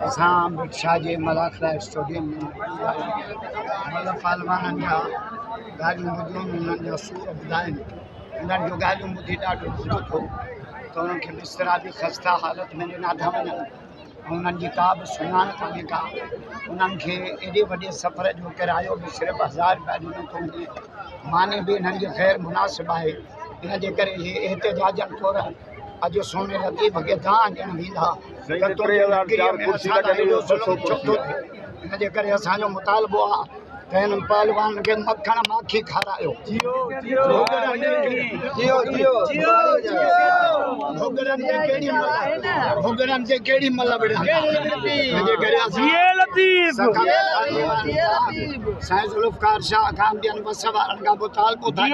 असां बिरसा जे मलाखड़ा स्टेडियम में मतलब पहलवाननि जा ॻाल्हियूं ॿुधियूं उन्हनि जा सूर ॿुधाइनि उन्हनि जूं ॻाल्हियूं ॿुधी ॾाढो दुख थियो त उन्हनि खे बिस्तरा बि ख़स्ता हालत में ॾिना था वञनि ऐं उन्हनि जी का बि सुञाण कोन्हे का उन्हनि खे एॾे वॾे सफ़र जो किरायो बि सिर्फ़ु 1000 रुपया ॾिनो थो वञे मानी बि हिननि जे ख़ैर मुनासिबु आहे इन जे करे इहे एहतिजाजनि तौर अॼु सोने लतीफ़ खे दान ॾियणु वेंदा इन जे करे असांजो मुतालबो आहे त हिन पहलवान खे मखण माखी खारायो भुगड़नि ते केॾी महिल साईं ज़ुल्फ़कार शाह खान ॿियनि वस वारनि खां मुतालबो था